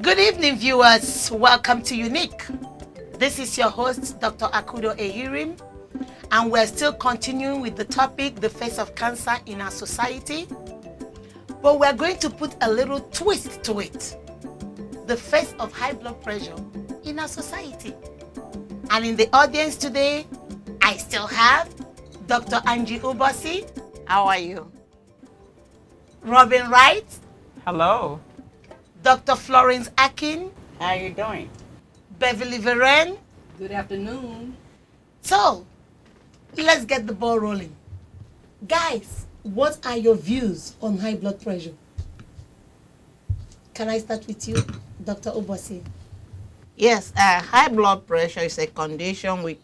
Good evening, viewers. Welcome to Unique. This is your host, Dr. Akudo Ehirim, and we're still continuing with the topic, the face of cancer in our society. But we're going to put a little twist to it. The face of high blood pressure in our society. And in the audience today, I still have Dr. Angie Ubasi. How are you? Robin Wright. Hello. Dr. Florence Akin. How are you doing? Beverly Veren. Good afternoon. So, let's get the ball rolling. Guys, what are your views on high blood pressure? Can I start with you, Dr. Ubasi? Yes, high blood pressure is a condition we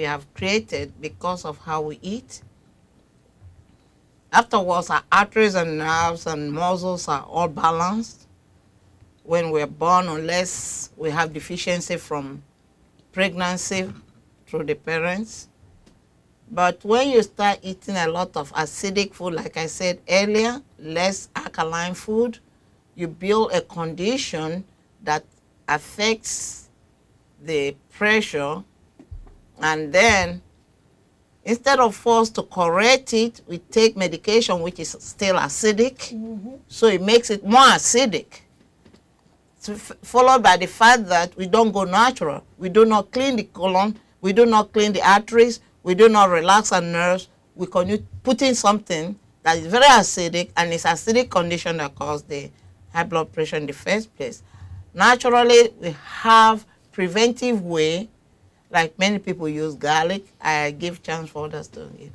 have created because of how we eat. Afterwards, our arteries and nerves and muscles are all balanced when we're born, unless we have deficiency from pregnancy through the parents. But when you start eating a lot of acidic food, like I said earlier, less alkaline food, you build a condition that affects the pressure, and then instead of us to correct it, we take medication which is still acidic, so it makes it more acidic. Followed by the fact that we don't go natural. We do not clean the colon, we do not clean the arteries, we do not relax our nerves. We continue putting something that is very acidic, and it's acidic condition that causes the high blood pressure in the first place. Naturally, we have preventive way. Like many people use garlic. I give chance for others to give.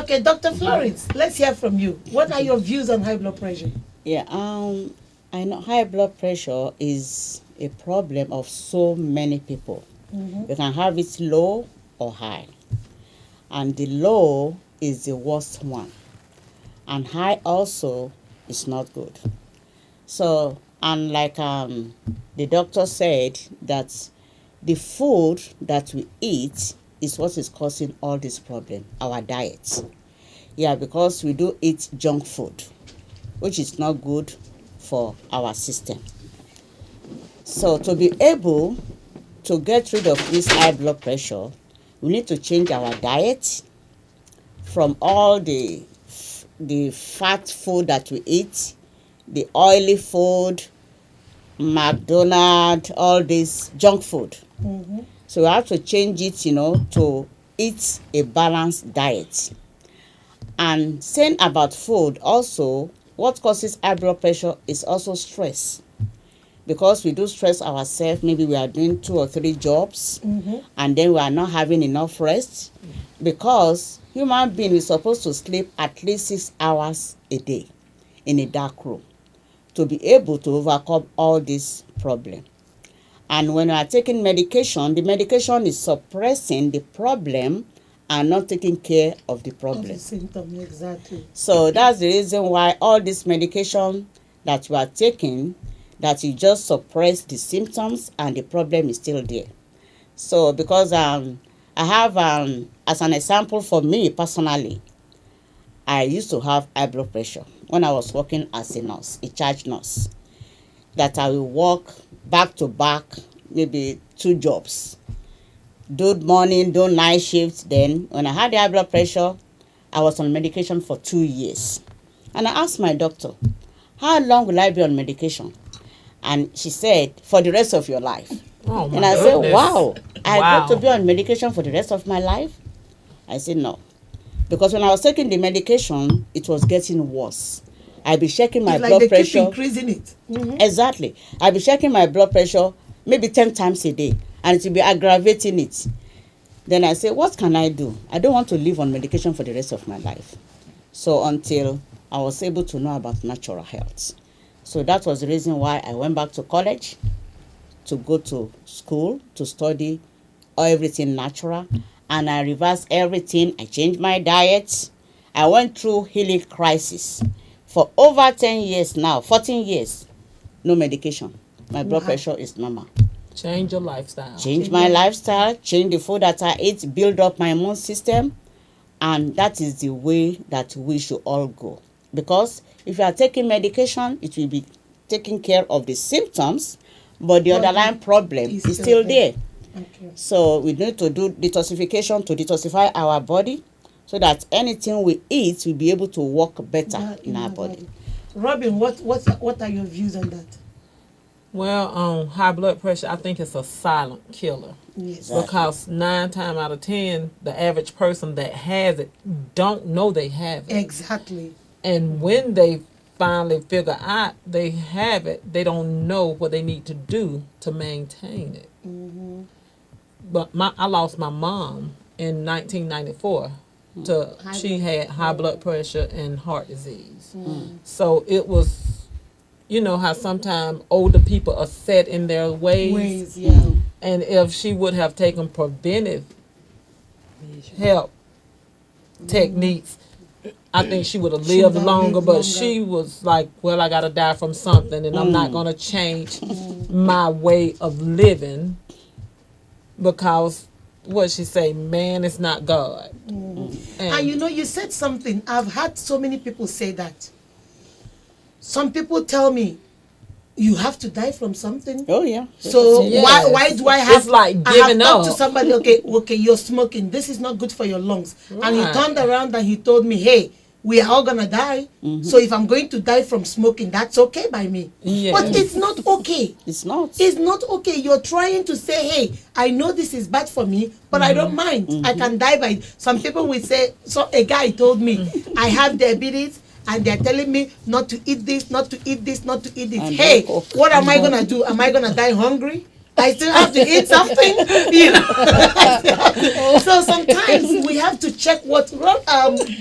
Okay, Dr. Florence, let's hear from you. What are your views on high blood pressure? Yeah, I know high blood pressure is a problem of so many people. You can have it low or high. And the low is the worst one. And high also is not good. So, and like the doctor said, that the food that we eat is what is causing all this problem, our diet. Yeah, because we do eat junk food, which is not good for our system. So to be able to get rid of this high blood pressure, we need to change our diet from all the fat food that we eat, the oily food, McDonald's, all this junk food. So we have to change it, to eat a balanced diet. And saying about food also, what causes high blood pressure is also stress. Because we do stress ourselves, maybe we are doing 2 or 3 jobs, and then we are not having enough rest. Because human being is supposed to sleep at least 6 hours a day in a dark room to be able to overcome all this problem. And when we are taking medication, the medication is suppressing the problem and not taking care of the problem. Of the symptom, exactly. So that's the reason why all this medication that we are taking, that you just suppress the symptoms and the problem is still there. So because I have, as an example for me personally, I used to have high blood pressure when I was working as a nurse, a charge nurse, that I will work back to back, maybe 2 jobs. Do morning, do night shifts. Then when I had high blood pressure, I was on medication for 2 years. And I asked my doctor, how long will I be on medication? And she said, for the rest of your life. Oh, and I goodness. said, wow, I got to be on medication for the rest of my life? I said, no. Because when I was taking the medication, it was getting worse. I'd be checking my blood pressure. Keep increasing it. Exactly. I'd be checking my blood pressure maybe 10 times a day, and it will be aggravating it. Then I say, what can I do? I don't want to live on medication for the rest of my life. So until I was able to know about natural health. So that was the reason why I went back to college to go to school to study everything natural. And I reversed everything. I changed my diet. I went through healing crisis. For over 10 years now, 14 years, no medication. My blood pressure is normal. Change your lifestyle. Change my lifestyle, change the food that I eat, build up my immune system. And that is the way that we should all go. Because if you are taking medication, it will be taking care of the symptoms, but the underlying problem is still there. Okay. So we need to do detoxification to detoxify our body, so that anything we eat will be able to work better in our body. Robin, what are your views on that? Well, high blood pressure, I think it's a silent killer. Yes. Because 9 times out of 10, the average person that has it don't know they have it. Exactly. And when they finally figure out they have it, they don't know what they need to do to maintain it. Mm-hmm. But I lost my mom in 1994. She had high blood pressure and heart disease. So it was, you know how sometimes older people are set in their ways. Yeah. And if she would have taken preventive help techniques, I think she would have lived longer. But she was like, well, I got to die from something, and I'm not going to change my way of living, because what she say, man is not God. And you know, you said something. I've had so many people say that. Some people tell me, you have to die from something. Oh yeah. So Yes. why do I have? It's like I have giving talked up. to somebody. Okay, you're smoking. This is not good for your lungs. And he Right. turned around and he told me, hey, we are all gonna die. So if I'm going to die from smoking, that's okay by me. Yes. But it's not okay. It's not. It's not okay. You're trying to say, hey, I know this is bad for me, but I don't mind. I can die by it. Some people will say, so a guy told me, I have diabetes, and they're telling me not to eat this, not to eat this, not to eat this. And Hey, Coke. what am I gonna do? Am I gonna die hungry? I still have to eat something, you know. So sometimes we have to check what.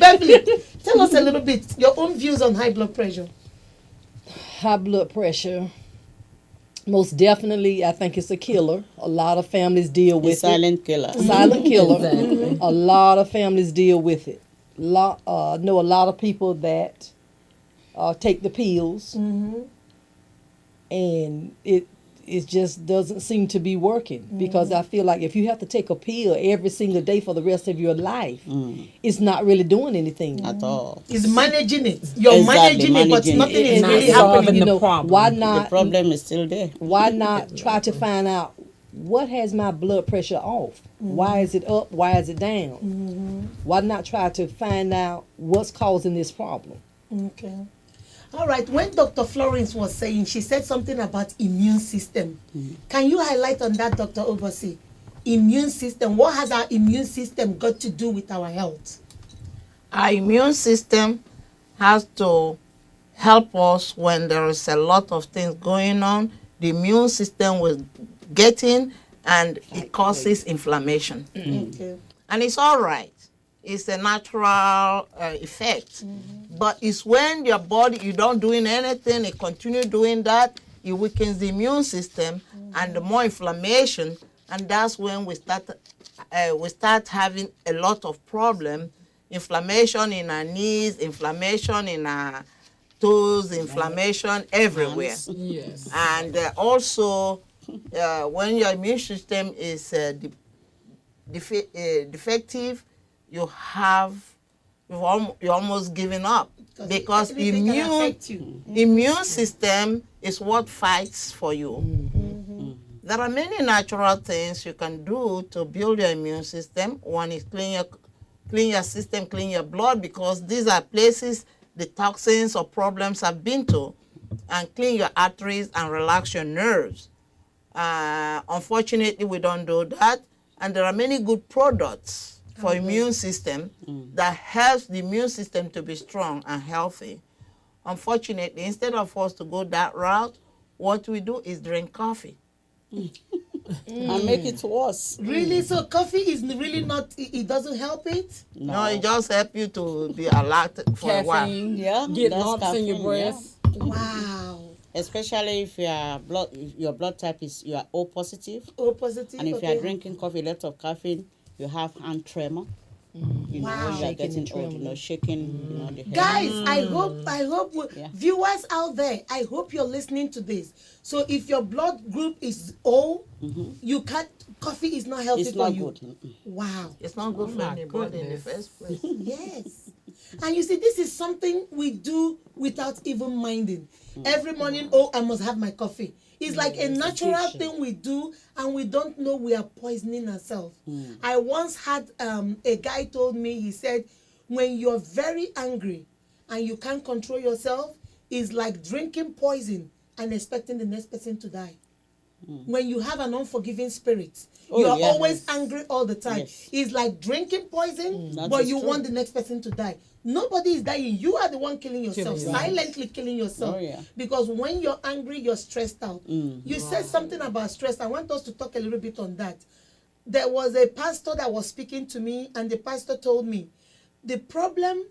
Beverly, tell us a little bit your own views on high blood pressure. High blood pressure, most definitely, I think it's a killer. A lot of families deal The with silent killer. it. Silent killer. Exactly. A lot of families deal with it. Know a lot of people that take the pills, and it just doesn't seem to be working, because I feel like if you have to take a pill every single day for the rest of your life, it's not really doing anything. At all. Is managing it. You're Exactly, managing it, but managing nothing it. is Not really solving happening. the problem. Why The not? problem is still there. Why not try to find out what has my blood pressure off? Why is it up? Why is it down? Why not try to find out what's causing this problem? Okay. All right. When Dr. Florence was saying, she said something about immune system. Can you highlight on that, Dr. Obasi? Immune system. What has our immune system got to do with our health? Our immune system has to help us when there is a lot of things going on. The immune system will get in, and it causes inflammation. Okay. And it's all right. It's a natural effect. But it's when your body, you don't doing anything, it continue doing that, it weakens the immune system, and the more inflammation, and that's when we start having a lot of problem. Inflammation in our knees, inflammation in our toes, inflammation everywhere. Yes. And also, when your immune system is defective, you're almost giving up, because Anything can affect you. immune system is what fights for you. There are many natural things you can do to build your immune system. One is clean your system, clean your blood, because these are places the toxins or problems have been to, and clean your arteries and relax your nerves. Unfortunately, we don't do that, and there are many good products for immune system that helps the immune system to be strong and healthy. Unfortunately, instead of us to go that route, what we do is drink coffee. And make it worse. Really? So coffee is really not, it doesn't help it? No, it just helps you to be alert for a while. Caffeine, Yeah, get that's lumps in your caffeine, yeah. breast. Wow. Especially if your blood type is you are O positive, O positive. and if you okay. are drinking coffee, a lot of caffeine, you have hand tremor. You know, Wow. when you are Shaking getting and old, you know, trembling. shaking, you know, the head. Guys, I hope Yeah. viewers out there, I hope you're listening to this. So if your blood group is O, you can't, coffee is not healthy It's for not you. good. Wow. It's not good for my anybody in the goodness. first place. Yes. And you see, this is something we do without even minding. Every morning, oh, I must have my coffee. It's like a natural addiction. thing we do, and we don't know we are poisoning ourselves. I once had a guy told me, he said, when you're very angry and you can't control yourself, it's like drinking poison and expecting the next person to die. When you have an unforgiving spirit, Oh, you are yes. always angry all the time. Yes. It's like drinking poison, That but is you true. want the next person to die. Nobody is dying. You are the one killing yourself, Killing yourself. silently killing yourself. Oh, yeah. Because when you're angry, you're stressed out. You said something about stress. I want us to talk a little bit on that. There was a pastor that was speaking to me, and the pastor told me the problem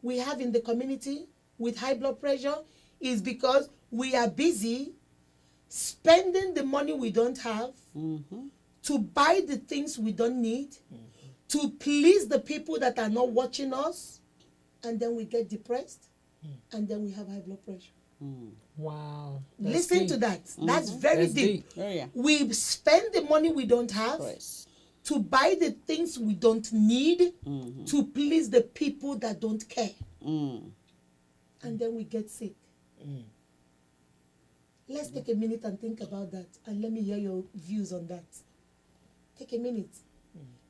we have in the community with high blood pressure is because we are busy spending the money we don't have to buy the things we don't need, to please the people that are not watching us, and then we get depressed, and then we have high blood pressure. Wow. That's Listen deep. to that. That's very That's deep. Oh, yeah. We spend the money we don't have Stress. to buy the things we don't need to please the people that don't care. And then we get sick. Let's take a minute and think about that, and let me hear your views on that. Take a minute.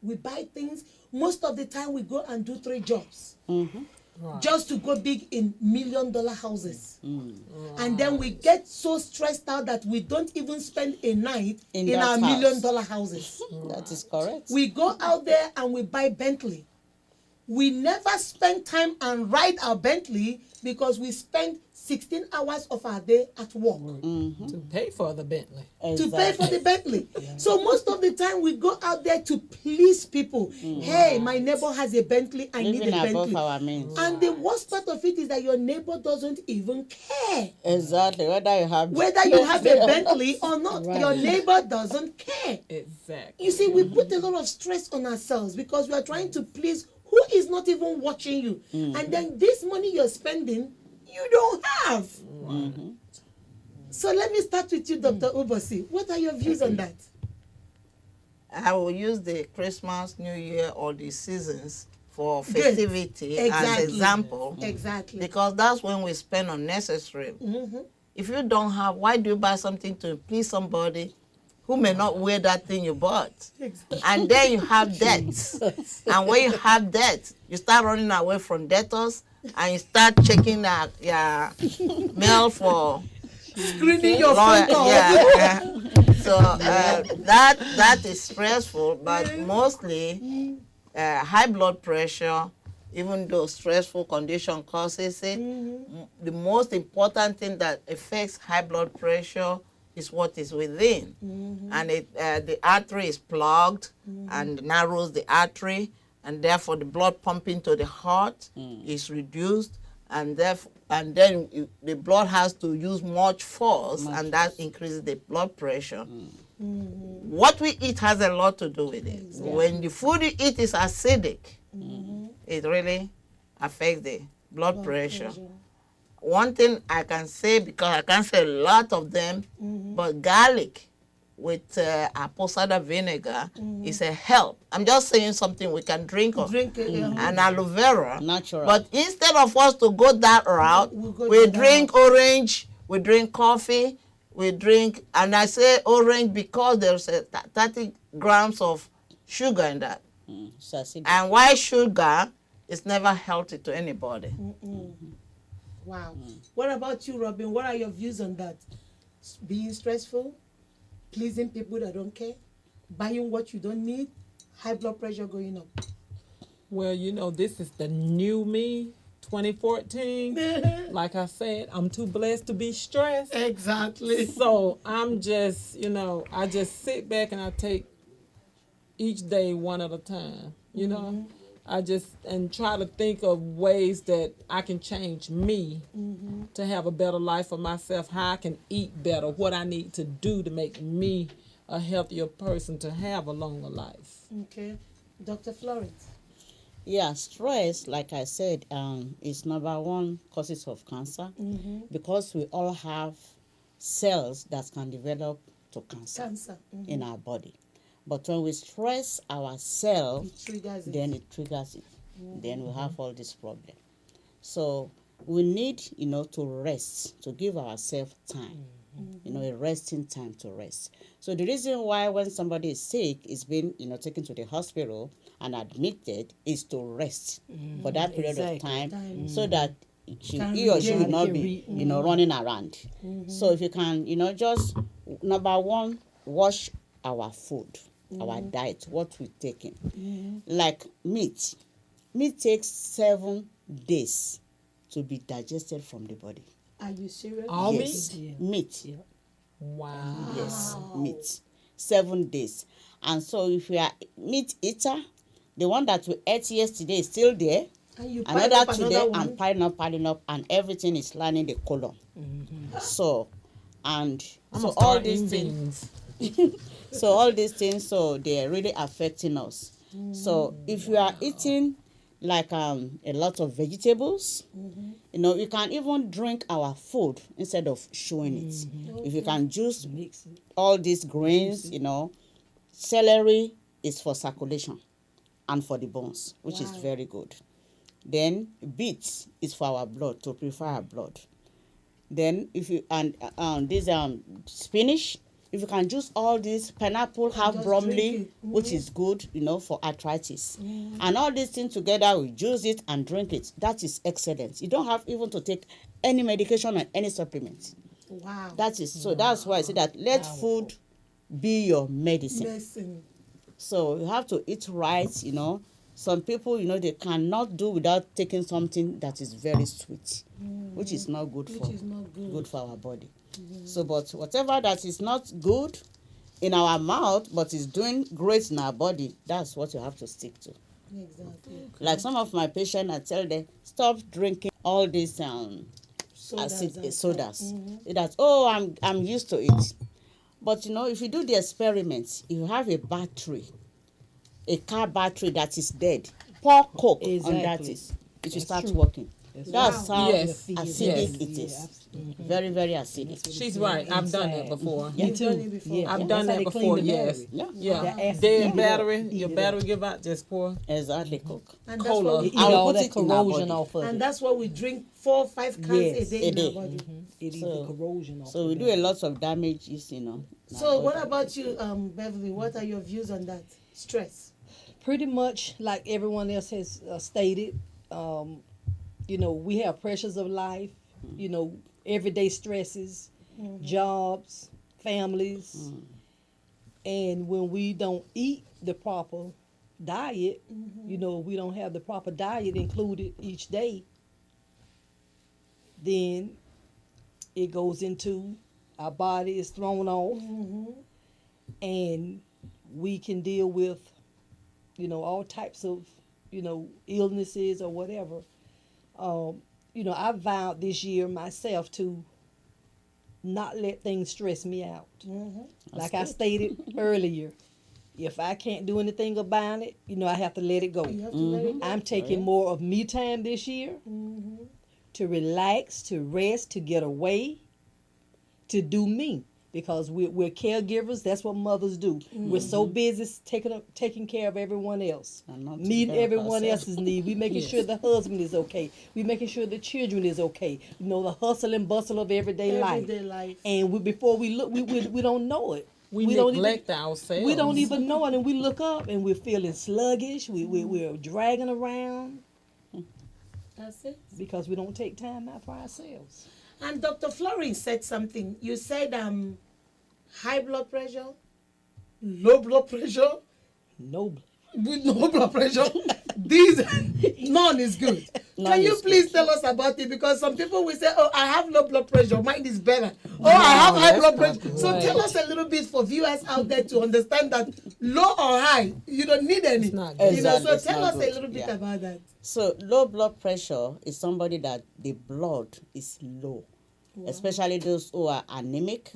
We buy things. Most of the time, we go and do 3 jobs Right. just to go big in $1,000,000 houses. And then we get so stressed out that we don't even spend a night In in that our house. $1,000,000 houses. That is correct. We go out there and we buy Bentley. We never spend time and ride our Bentley because we spend 16 hours of our day at work To pay for the Bentley. to pay for the Bentley. So most of the time we go out there to please people. Hey, my neighbor has a Bentley, I need Living a above Bentley. our means. And the worst part of it is that your neighbor doesn't even care Exactly. Whether you have a Bentley or not. Right. Your neighbor doesn't care. Exactly. You see, we put a lot of stress on ourselves because we are trying to please who is not even watching you. And then this money you're spending, you don't have. So let me start with you, Dr. Ubosi. What are your views on that? I will use the Christmas, New Year, or the seasons for Good. festivity as Exactly. example, Exactly. because that's when we spend unnecessary. If you don't have, why do you buy something to please somebody who may not wear that thing you bought? Exactly. And then you have debts. And when you have debt, you start running away from debtors, and you start checking your mail for Screening your lawyer. phone call. Yeah. So that is stressful, but mostly high blood pressure, even though stressful condition causes it, the most important thing that affects high blood pressure is what is within. And the artery is plugged and narrows the artery, and therefore the blood pumping to the heart is reduced, and then the blood has to use much force, and that increases the blood pressure. What we eat has a lot to do with it. When the food you eat is acidic, it really affects the blood pressure. One thing I can say, because I can't say a lot of them, but garlic with apple cider vinegar is a help. I'm just saying something we can drink of. Drink it, And aloe vera. Natural. But instead of us to go that route, We'll go we that drink orange, we drink coffee, we drink, and I say orange because there's 30 grams of sugar in that. It's acidic. And why sugar is never healthy to anybody. Wow. What about you, Robin? What are your views on that? Being stressful, pleasing people that don't care, buying what you don't need, high blood pressure going up. Well, this is the new me, 2014. Like I said, I'm too blessed to be stressed. Exactly. So I'm just, I just sit back and I take each day one at a time, I just and try to think of ways that I can change me to have a better life for myself, how I can eat better, what I need to do to make me a healthier person to have a longer life. Okay. Dr. Florence. Yeah, stress, like I said, is number one causes of cancer because we all have cells that can develop to cancer, in our body. But when we stress our cell, It triggers it. then it triggers it. Then we have all this problem. So we need, to rest, to give ourselves time. A resting time to rest. So the reason why when somebody is sick is being, taken to the hospital and admitted is to rest for that period of time so that he or she will not be, running around. So if you can, just number one, wash our food, our diet, what we're taking. Like meat. Meat takes 7 days to be digested from the body. Are you serious? All Yes, meat? meat. Yeah. Wow. Yes, meat. 7 days. And so if you are meat eater, the one that we ate yesterday is still there. And you pile Another up today, one. and piling up, and everything is lining the colon. So, and I'm so gonna all start these eating things, beans. so all these things, so they're really affecting us. So if you are eating like a lot of vegetables, you can even drink our food instead of chewing it. If you can juice Mix it. all these grains, celery is for circulation and for the bones, which is very good. Then beets is for our blood, to purify our blood. Then if you and this spinach, if you can juice all this, pineapple have just bromelain, drink it. which is good, for arthritis. And all these things together, we juice it and drink it. That is excellent. You don't have even to take any medication or any supplements. Wow. That is so. That's why I say that let food be your medicine. Medicine. So you have to eat right. Some people, they cannot do without taking something that is very sweet, which is not good good for our body. So, but whatever that is not good in our mouth but is doing great in our body, that's what you have to stick to. Exactly. Like some of my patients, I tell them, stop drinking all these Sodas. sodas. That I'm used to it. But if you do the experiment, if you have a battery, a car battery that is dead, pour coke on that, it will start working. That's how Yes. acidic Yes. it is. Very, very acidic. She's right. I've done that before. Yeah. Me too. done it before. Yeah. I've That's done how that they before. clean the Yes. battery. Yeah. Yeah. The acid Dead heat it battery. up, heat Your it battery up. give out. Just pour. Exactly, coke. And that's Cola. what we Eat I will all put that it in our corrosion body. off of and it. that's what we drink 4 or 5 cans Yes. a day A in day. our body. It eats So- the corrosion off. So the we do a lot of damages, in our So what body. about you, Beverly? What are your views on that? Stress. Pretty much like everyone else has stated, we have pressures of life, everyday stresses, jobs, families. And when we don't eat the proper diet, we don't have the proper diet included each day, then it goes into our body is thrown off and we can deal with all types of illnesses or whatever. I vowed this year myself to not let things stress me out. Like I stated earlier, if I can't do anything about it, I have to let it go. You have to let it go. I'm taking more of me time this year to relax, to rest, to get away, to do me. Because we're caregivers, that's what mothers do. We're so busy taking care of everyone else, And not meeting taking care of everyone ourselves. else's need. We making sure the husband is okay. We making sure the children is okay. The hustle and bustle of everyday life. Everyday life. And before we look, we don't know it. We don't neglect ourselves. We don't even know it, and we look up and we're feeling sluggish. We're dragging around That's it. because we don't take time out for ourselves. And Dr. Florence said something. You said high blood pressure, low blood pressure, No. with no blood pressure. These none is good. None Can you is please tell us about it? Because some people will say, "Oh, I have low blood pressure. Mine is better." Oh, I have high blood pressure. So tell us a little bit for viewers out there to understand that low or high, you don't need any. It's not You good. know, Exactly, so it's tell not us a good. little bit Yeah. about that. So low blood pressure is somebody that the blood is low, especially those who are anemic.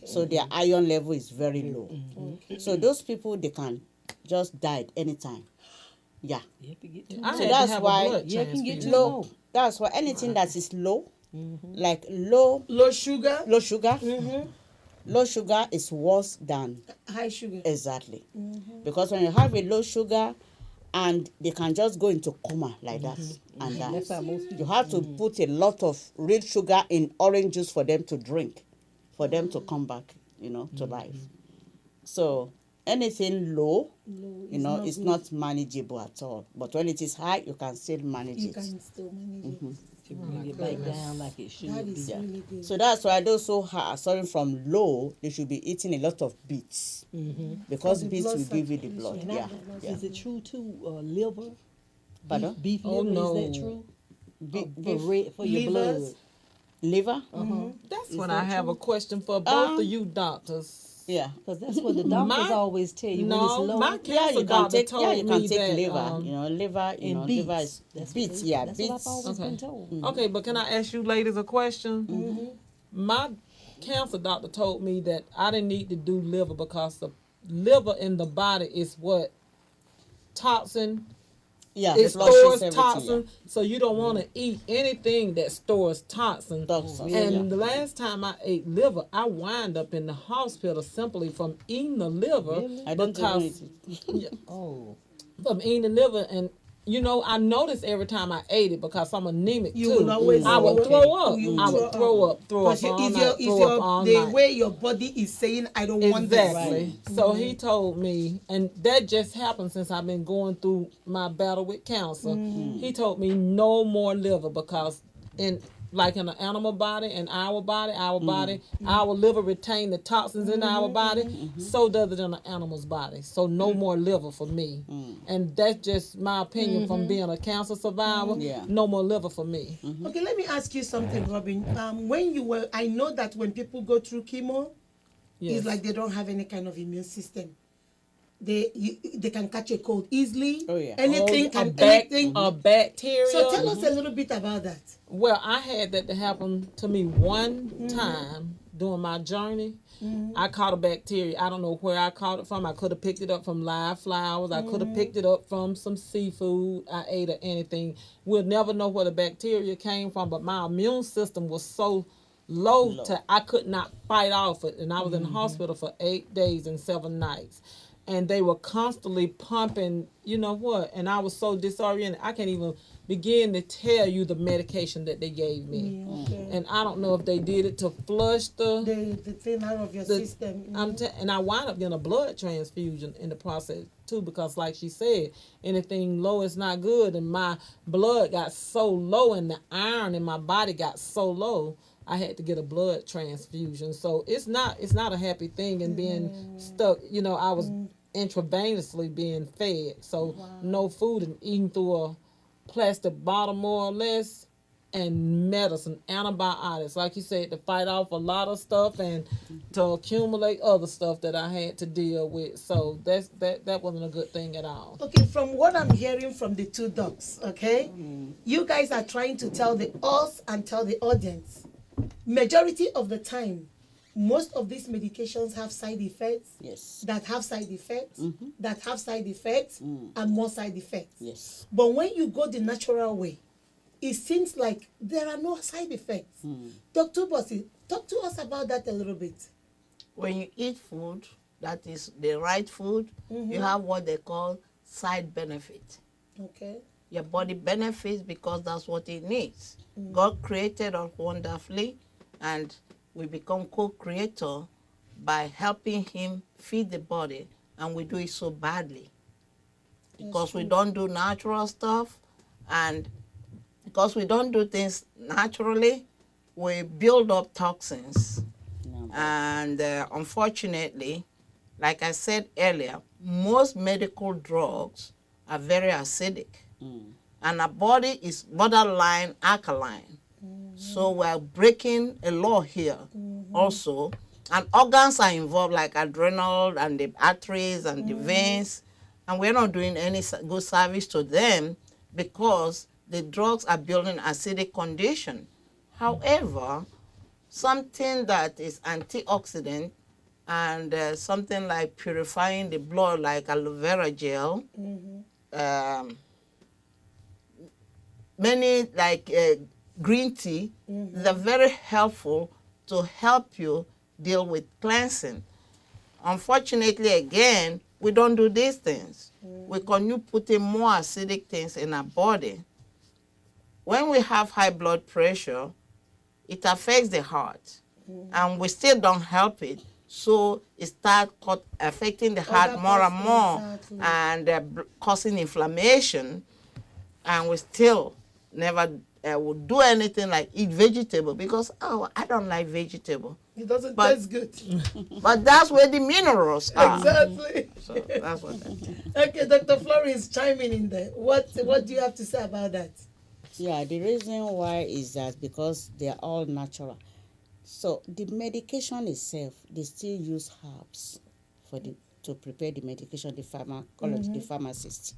So their iron level is very low. So those people, they can just die at any time. Yeah. You have to get too I So had that's to have why- a blood Yeah, it can get transfusion. too Low. low. That's why anything that is low, like low Low sugar, sugar, low sugar is worse than high sugar. exactly. Because when you have a low sugar and they can just go into coma like that and die. That's how most people. You have to put a lot of real sugar in orange juice for them to drink, for them to come back, to life. So anything low, it's not manageable at all. But when it is high, you can still manage You it. can still manage it. To bring it back down like it should That be. is really good. So that's why those who are suffering from low, they should be eating a lot of beets, because For the beets blood will give you the blood. circulation. Yeah, yeah. Is it true too? Liver, Pardon? beef Oh, liver. no. Is that true? Beef For your Livers. blood. liver. That's Is what that I have true? a question for both of you doctors. Yeah. Because that's what the doctors always tell you when it's No, low. my Yeah, cancer you can doctor take. told Yeah, you can me take that, liver. Liver. and Liver beets. is That's what beets. they- Yeah, that's beets. what I've always Okay. been told. Okay, but can I ask you ladies a question? My cancer doctor told me that I didn't need to do liver because the liver in the body is what? Toxin. Yeah, It flushes stores everything, toxin, so you don't want to eat anything that stores toxin. Toxins, And yeah. the last time I ate liver, I wind up in the hospital simply from eating the liver I don't even eat because it. Oh, from eating the liver. And I noticed every time I ate it because I'm anemic You too. will always I would okay. throw up. You I would throw up Because all if night, throw up all the night. way your body is saying, I don't want this. Exactly. So he told me, and that just happened since I've been going through my battle with cancer. He told me no more liver because in an animal body, in our body, our liver retain the toxins in our body. So does it in an animal's body. So no more liver for me. And that's just my opinion from being a cancer survivor. Yeah. No more liver for me. Okay, let me ask you something, Robin. I know that when people go through chemo, Yes. it's like they don't have any kind of immune system. They can catch a cold easily. Oh, yeah. Anything a anything. bacteria. So tell us a little bit about that. Well, I had that to happen to me one time during my journey. I caught a bacteria. I don't know where I caught it from. I could have picked it up from live flowers. I could have picked it up from some seafood I ate or anything. We'll never know where the bacteria came from, but my immune system was so low to I could not fight off it. And I was in the hospital for 8 days and 7 nights. And they were constantly pumping, and I was so disoriented. I can't even begin to tell you the medication that they gave me. Okay. And I don't know if they did it to flush the The thing out of your system. and I wound up getting a blood transfusion in the process too, because like she said, anything low is not good, and my blood got so low and the iron in my body got so low, I had to get a blood transfusion. So it's not a happy thing, and being stuck, I was intravenously being fed, so no food and eating through a plastic bottle more or less, and medicine, antibiotics, like you said, to fight off a lot of stuff and to accumulate other stuff that I had to deal with. So that wasn't a good thing at all. Okay, from what I'm hearing from the two docs, okay, you guys are trying to tell us and tell the audience, majority of the time, most of these medications have side effects. Yes. That have side effects, that have side effects, and more side effects. Yes. But when you go the natural way, it seems like there are no side effects. Dr. Bossy, talk to us about that a little bit. When you eat food that is the right food, you have what they call side benefit. Okay. Your body benefits because that's what it needs. God created us wonderfully, and we become co-creator by helping him feed the body, and we do it so badly because we don't do natural stuff, and because we don't do things naturally, we build up toxins. And unfortunately, like I said earlier, most medical drugs are very acidic. And our body is borderline alkaline. So we're breaking a law here also. And organs are involved, like adrenal and the arteries and the veins. And we're not doing any good service to them because the drugs are building acidic condition. However, something that is antioxidant and something like purifying the blood, like aloe vera gel, many like green tea, they're very helpful to help you deal with cleansing. Unfortunately, again, we don't do these things. We continue putting more acidic things in our body. When we have high blood pressure, it affects the heart, and we still don't help it. So it starts affecting the heart more and more, exactly. and causing inflammation, and we still never would do anything like eat vegetable because, oh, I don't like vegetable. It doesn't But- taste good. But that's where the minerals are. Exactly. So that's what that is. Okay, Dr. Florence chiming in there. What do you have to say about that? Yeah, the reason why is that because they are all natural. So the medication itself, they still use herbs for to prepare the medication, the pharmacology, the pharmacist.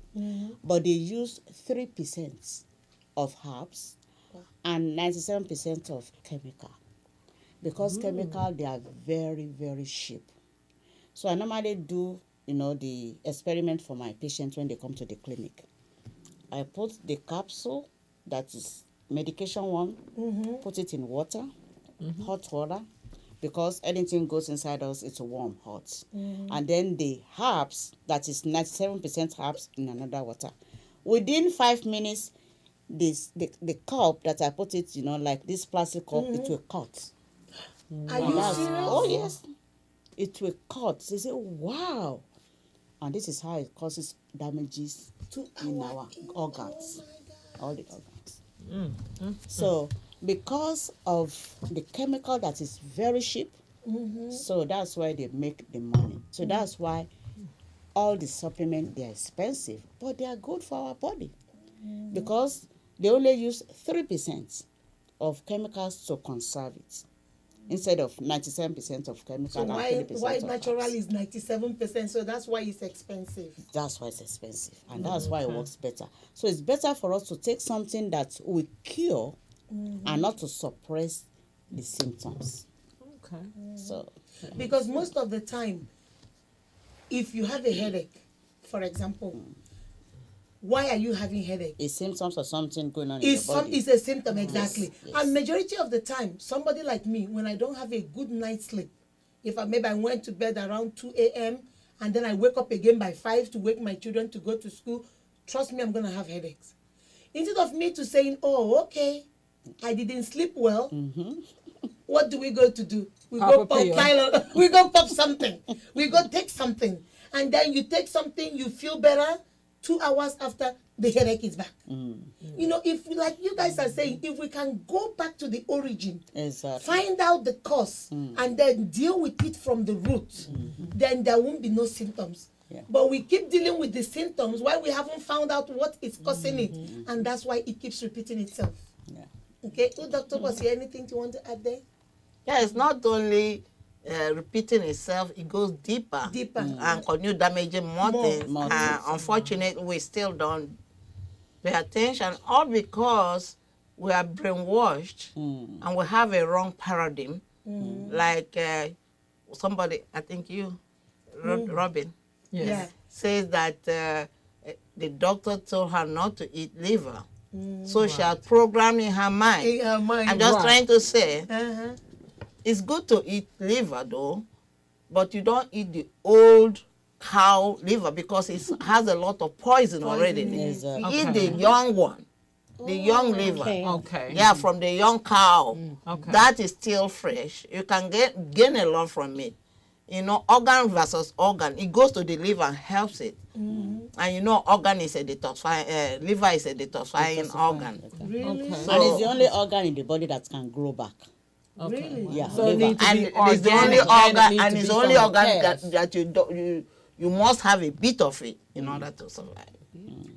But they use 3% of herbs and 97% of chemical. Because chemical, they are very, very cheap. So I normally do, the experiment for my patients when they come to the clinic. I put the capsule, that is medication one, put it in water, hot water, because anything goes inside us, it's warm, hot. And then the herbs, that is 97% herbs in another water. Within 5 minutes, the cup that I put it, like this plastic cup, it will cut. Are you serious? Oh, yes. It will cut. They say, wow. And this is how it causes damages in our organs, all the organs. So because of the chemical that is very cheap, so that's why they make the money. So that's why all the supplements, they're expensive, but they are good for our body because they only use 3% of chemicals to conserve it instead of 97% of chemical So and why 3% of natural herbs. is 97%? So that's why it's expensive. That's why it's expensive, and that's why it works better. So it's better for us to take something that will cure and not to suppress the symptoms. Okay. So Because most of the time, if you have a headache, for example, why are you having headache? it's symptoms of something going on in the body. It's a symptom, exactly. yes. And majority of the time, somebody like me, when I don't have a good night's sleep, if maybe I went to bed around 2 a.m. and then I wake up again by 5 to wake my children to go to school, trust me, I'm going to have headaches. Instead of me to saying, oh, okay, I didn't sleep well, what do? We go do? We Pop go a pop pill. Tylenol. We go pop something. We go take something. And then you take something, you feel better. 2 hours after, the headache is back. If, like you guys are saying, if we can go back to the origin, Exactly. find out the cause, and then deal with it from the root, then there won't be no symptoms. Yeah. But we keep dealing with the symptoms while we haven't found out what is causing it, and that's why it keeps repeating itself. Yeah. Okay, Dr. Bossy, anything you want to add there? Yeah, it's not only repeating itself, it goes deeper. Deeper. And continue damaging more things. More things. Unfortunately, we still don't pay attention, all because we are brainwashed and we have a wrong paradigm. Like somebody, I think you, Robin, Yes. Yeah. says that the doctor told her not to eat liver. So she has programmed in her mind. In her mind. I'm just Right. trying to say, Uh-huh. it's good to eat liver though, but you don't eat the old cow liver because it has a lot of poison already in it. Exactly. You eat Okay. the young one, the young liver. Okay. Okay. Yeah, from the young cow. Okay. That is still fresh. You can gain a lot from it. Organ versus organ, it goes to the liver and helps it. And organ is a detoxifying, liver is a detoxifying organ. Really? Okay. And it's the only organ in the body that can grow back. Okay. Really? Yeah. So it liver. needs to And be it's the only organic, and it organ, needs and to it's be the only from organ past. that you must have a bit of it in order to survive.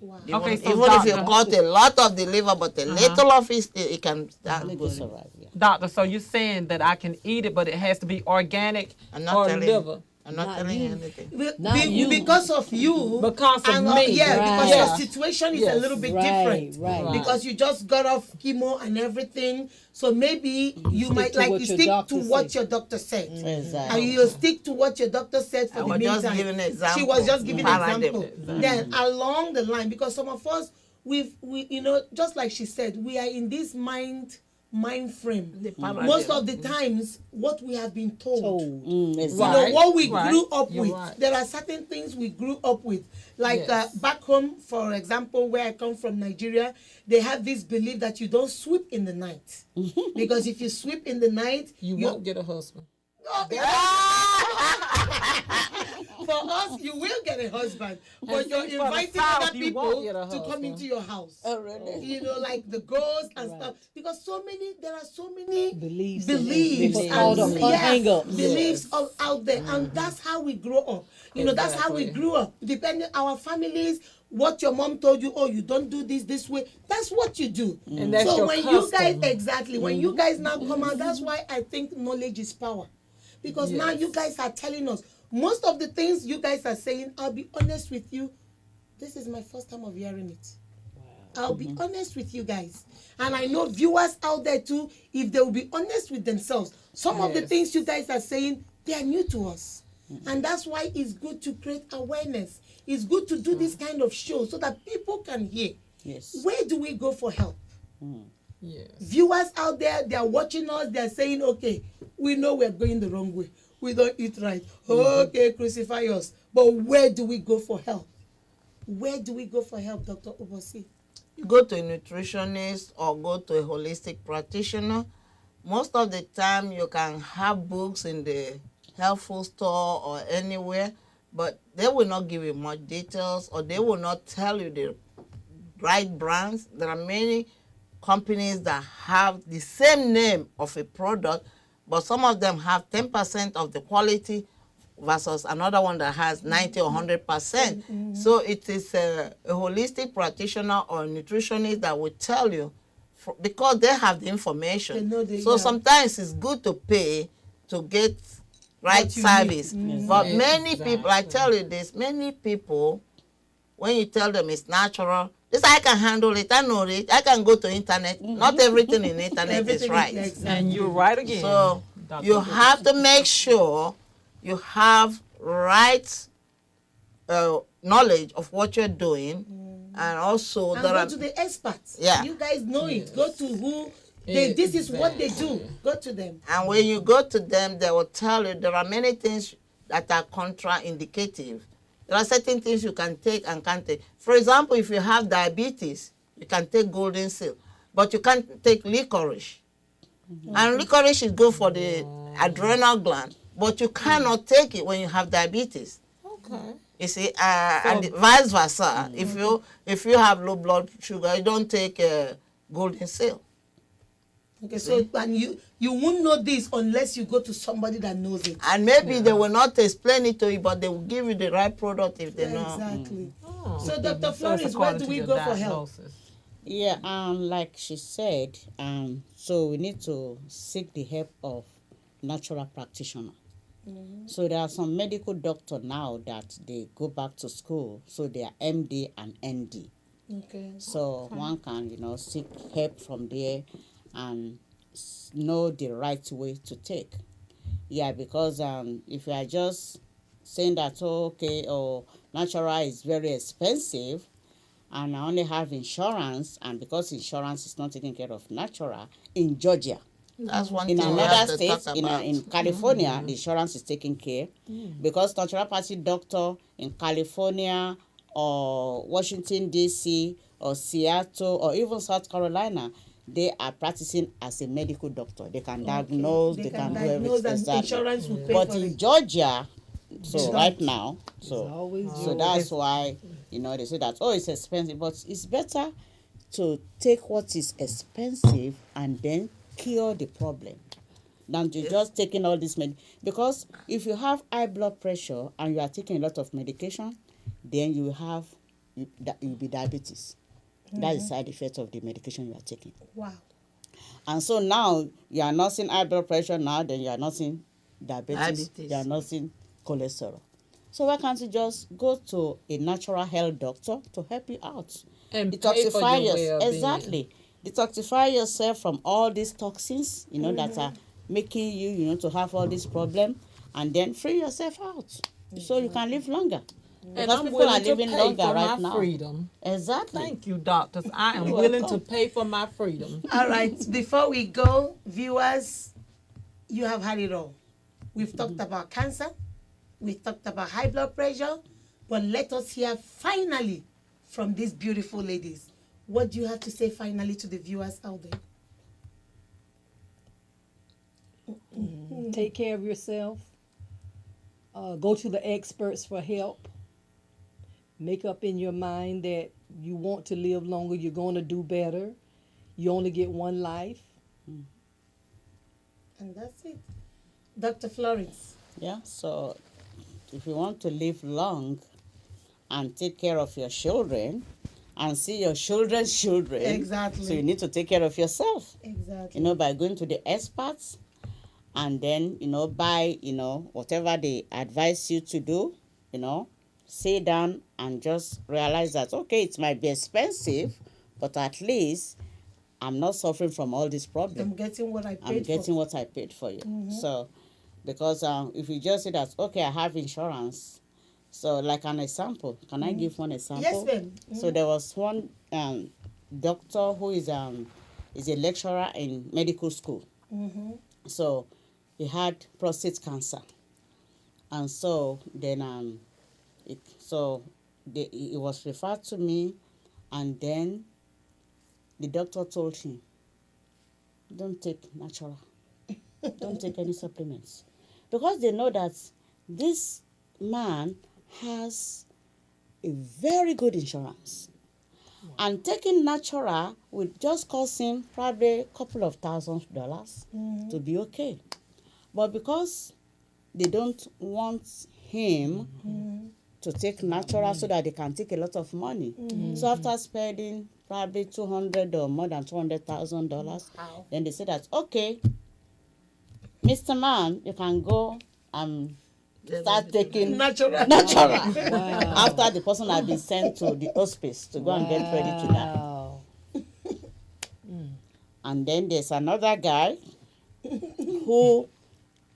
Wow. Even, Okay, so even if you doctor- cut a lot of the liver, but a little of it can start Make it going. survive. Yeah. Doctor, so you're saying that I can eat it, but it has to be organic I'm not or telling liver? you. I'm not Not telling you you. anything. Not you. Because of you. Because of and, me. Yeah, because Right. your situation is a Yes. little bit Right, different. right. Because you just got off chemo and everything. So maybe you stick might to like what you your stick doctor to what said. your doctor said. Exactly. And you stick to what your doctor said for I the was just meantime. giving an example. She was just giving Paradigm. an example. Then along the line, because some of us, we just like she said, we are in this mind mind frame. The paradigm. Most of the times, what we have been told. Exactly. You know what we Right. grew up You're with. right. There are certain things we grew up with, like Yes. back home, for example, where I come from, Nigeria. They have this belief that you don't sweep in the night, because if you sweep in the night, You won't get a husband. For us, you will get a husband, but And you're see, for the inviting South, other you won't people get a to come husband. into your house. Oh, really? You know, like the ghosts and stuff. Because there are so many Beliefs beliefs and called and hang-ups. beliefs out there, and that's how we grow up. You know, that's how we Exactly. grew up. Depending our families, what your mom told you, oh, you don't do this way. That's what you do. And that's so your when you guys custom. when you guys now come out, that's why I think knowledge is power. Because now you guys are telling us most of the things you guys are saying. I'll be honest with you, this is my first time of hearing it. I'll be honest with you guys, and I know viewers out there too. If they will be honest with themselves, some of the Yes. things you guys are saying, they are new to us, and that's why it's good to create awareness. It's good to do this kind of show so that people can hear. Yes. Where do we go for help? Yes. Viewers out there, they are watching us, they are saying, okay, we know we're going the wrong way. We don't eat right. Okay, crucify us. But where do we go for help? Where do we go for help, Dr. Obosi? You go to a nutritionist or go to a holistic practitioner. Most of the time, you can have books in the health food store or anywhere, but they will not give you much details, or they will not tell you the right brands. There are many companies that have the same name of a product, but some of them have 10% of the quality versus another one that has 90 or 100%. So it is a holistic practitioner or a nutritionist that will tell you, because they have the information. They know so sometimes it's good to pay to get right What you service. need. But many Exactly. people, I tell you this, many people, when you tell them it's natural, this I can handle it, I know it, I can go to internet. Not everything in internet is right. And you're right again. So Dr. you have to make sure you have right knowledge of what you're doing, and also And there go are to the experts. Yeah. You guys know it. Go to who this is what they do. Go to them. and when you go to them, they will tell you there are many things that are contraindicative. There are certain things you can take and can't take. For example, if you have diabetes, you can take golden seal, but you can't take licorice. And licorice is good for the adrenal gland, but you cannot take it when you have diabetes. Okay. You see, and vice versa. If you have low blood sugar, you don't take golden seal. Okay, so and you won't know this unless you go to somebody that knows it. And maybe they will not explain it to you, but they will give you the right product if they know. Exactly. Oh. So Dr. it's Flores, where according do to we your go for help? diagnosis. Yeah, like she said, so we need to seek the help of natural practitioner. So there are some medical doctor now that they go back to school, so they are MD and ND. Okay. So one can, seek help from there and know the right way to take. Yeah, because if you are just saying that, natural is very expensive, and I only have insurance, and because insurance is not taking care of natural in Georgia. That's one In thing we have another to talk state, about. in California, insurance is taking care because naturopathy doctor in California or Washington D.C. or Seattle or even South Carolina, they are practicing as a medical doctor. They can diagnose, they can do everything. and Exactly. insurance will pay But for in it. Georgia, so right now, always so that's why they say that it's expensive, but it's better to take what is expensive and then cure the problem than to just taking all this because if you have high blood pressure and you are taking a lot of medication, then you will be diabetes. That is the side effect of the medication you are taking. Wow. And so now you are not seeing high blood pressure now, then you are not seeing diabetes. You are not seeing cholesterol. So why can't you just go to a natural health doctor to help you out? And pay for your well-being. Exactly. Detoxify yourself from all these toxins, that are making you, to have all this problem, and then free yourself out so you can live longer. And Because I'm people willing are to living pay longer for right my now. freedom. Exactly. Thank you, doctors. I am You're willing to welcome. pay for my freedom. All right, before we go, viewers, you have had it all. We've talked about cancer, we've talked about high blood pressure, but let us hear finally from these beautiful ladies. What do you have to say finally to the viewers out there? Take care of yourself. Go to the experts for help. Make up in your mind that you want to live longer. You're going to do better. You only get one life. And that's it. Dr. Florence. Yeah, so if you want to live long and take care of your children and see your children's children, Exactly. so you need to take care of yourself, Exactly. you know, by going to the experts and then, you know, by, you know, whatever they advise you to do, you know, sit down and just realize that, okay, it might be expensive, but at least I'm not suffering from all this problem. I'm getting what I paid I'm getting for. what I paid for you. So, because if you just say that, okay, I have insurance. So, like an example, can I give one example? Yes, ma'am. So there was one doctor who is a lecturer in medical school. So he had prostate cancer, and so then it was referred to me, and then the doctor told him, don't take natural, don't take any supplements, because they know that this man has a very good insurance. And taking natural would just cost him probably a couple of $1,000 to be okay. But because they don't want him to take natural so that they can take a lot of money. So after spending probably $200 or more than $200,000, then they say that, okay, Mr. Man, you can go and start taking Natural. after the person has been sent to the hospice to go and get ready to die. Wow. And then there's another guy who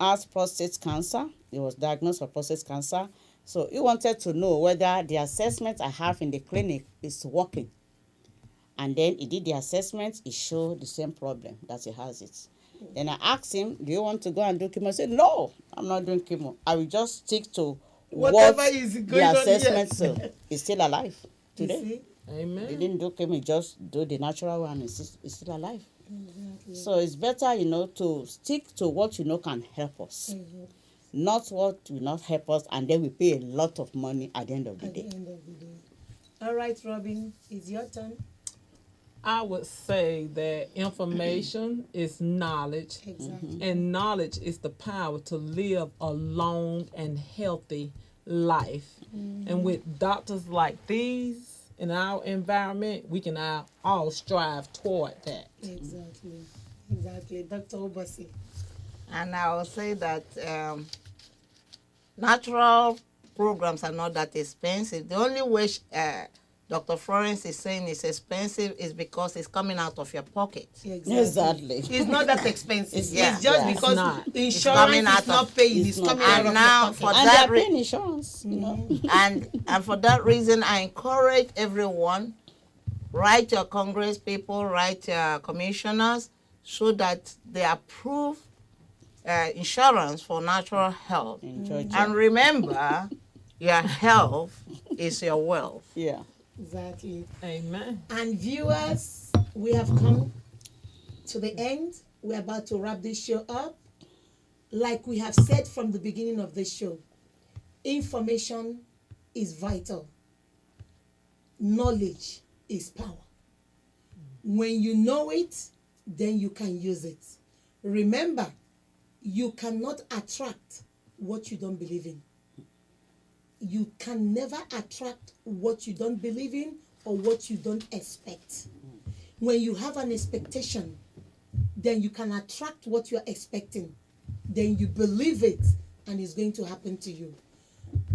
has prostate cancer. He was diagnosed with prostate cancer. So he wanted to know whether the assessment I have in the clinic is working. And then he did the assessment. It showed the same problem, that he has it. Then I asked him, do you want to go and do chemo? He said, no, I'm not doing chemo. I will just stick to Whatever what is going the on here. assessment said. He's still alive You today. see? Amen. He didn't do chemo, he just do the natural one. He's still alive. So it's better, you know, to stick to what you know can help us. Not what will not help us, and then we pay a lot of money at the end of the At the day. end of the day. All right, Robin, it's your turn. I would say that information is knowledge, Exactly. and knowledge is the power to live a long and healthy life. And with doctors like these in our environment, we can all strive toward that. Exactly. Exactly. Dr. Obasi. And I will say that natural programs are not that expensive. The only way Dr. Florence is saying it's expensive is because it's coming out of your pocket. Exactly. It's not that expensive. It's, yeah, just yeah. because It's not. the insurance coming is out not of- paying. it's It's not coming paying. out of And now your for pocket. And that they're paying insurance, you know. and for that reason, I encourage everyone, write your Congress people, write your commissioners, so that they approve insurance for natural health. In Georgia. And remember, your health is your wealth. Yeah. Exactly. Amen. And viewers, we have come to the end. We're about to wrap this show up. Like we have said from the beginning of this show, information is vital. Knowledge is power. When you know it, then you can use it. Remember, you cannot attract what you don't believe in. You can never attract what you don't believe in or what you don't expect. When you have an expectation, then you can attract what you're expecting. Then you believe it and it's going to happen to you.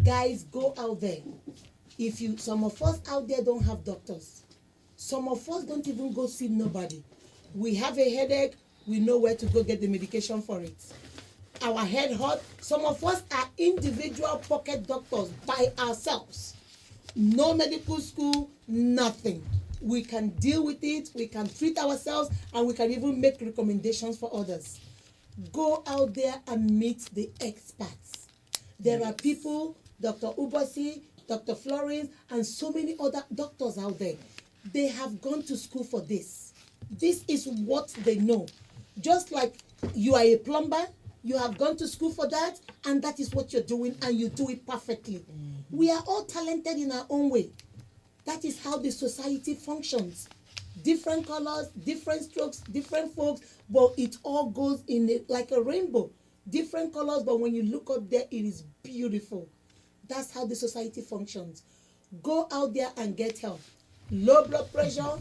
Guys, go out there. Some of us out there don't have doctors. Some of us don't even go see nobody. We have a headache, we know where to go get the medication for it. make our head hot. Some of us are individual pocket doctors by ourselves. No medical school, nothing. We can deal with it, we can treat ourselves, and we can even make recommendations for others. Go out there and meet the experts. There are people, Dr. Ubosi, Dr. Florence, and so many other doctors out there. They have gone to school for this. This is what they know. Just like you are a plumber, you have gone to school for that, and that is what you're doing, and you do it perfectly. We are all talented in our own way. That is how the society functions. Different colors, different strokes, different folks, but it all goes in like a rainbow. Different colors, but when you look up there, it is beautiful. That's how the society functions. Go out there and get help. Low blood pressure,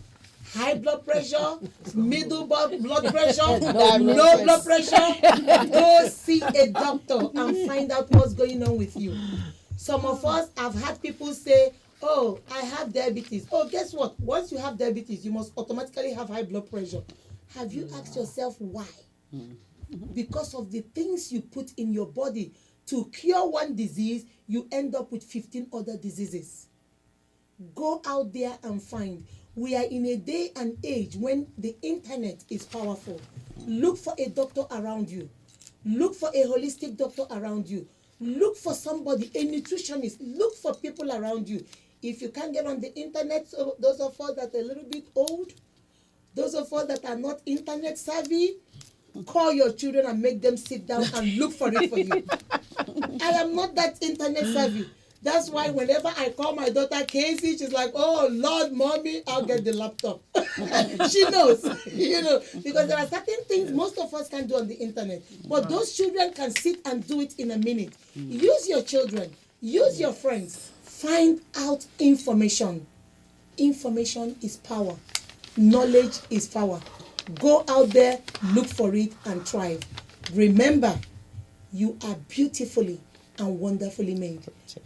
high blood pressure, middle blood pressure, low blood pressure. Go see a doctor and find out what's going on with you. Some of us have had people say, oh, I have diabetes. Oh, guess what? Once you have diabetes, you must automatically have high blood pressure. Have you asked yourself why? Because of the things you put in your body. To cure one disease, you end up with 15 other diseases. Go out there and find. We are in a day and age when the internet is powerful. Look for a doctor around you. Look for a holistic doctor around you. Look for somebody, a nutritionist. Look for people around you. If you can't get on the internet, so those of us that are a little bit old, those of us that are not internet savvy, call your children and make them sit down and look for it for you. I am not that internet savvy. That's why whenever I call my daughter Casey, she's like, oh, Lord, Mommy, I'll get the laptop. She knows, because there are certain things most of us can do on the internet. But those children can sit and do it in a minute. Use your children. Use your friends. Find out information. Information is power. Knowledge is power. Go out there, look for it, and thrive. Remember, you are beautifully and wonderfully made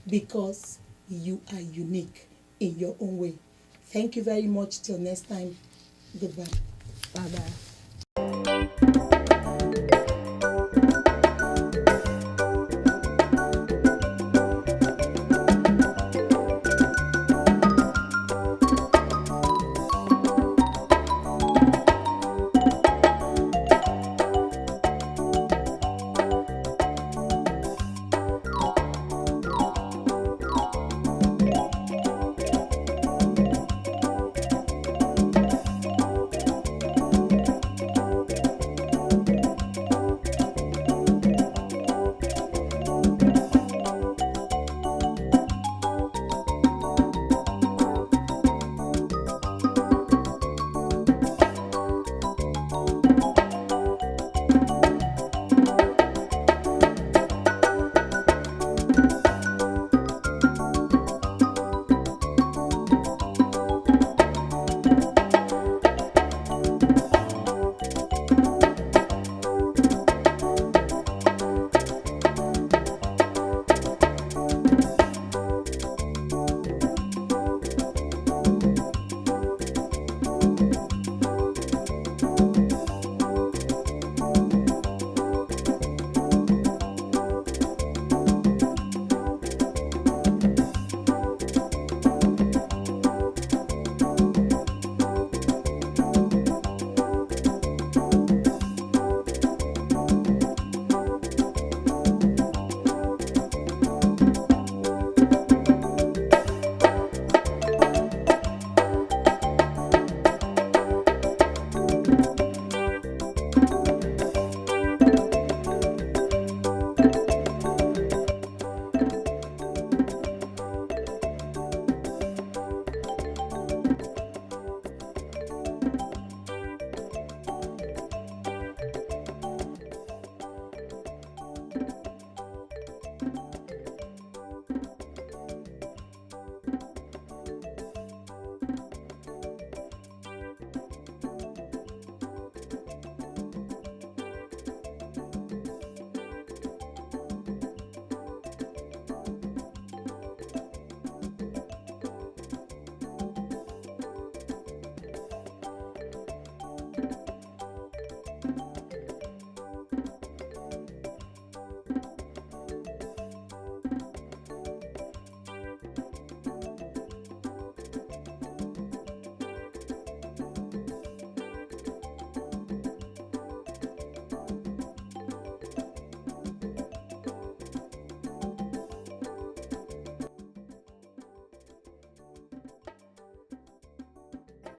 because you are unique in your own way. Thank you very much. Till next time. Goodbye. Bye-bye.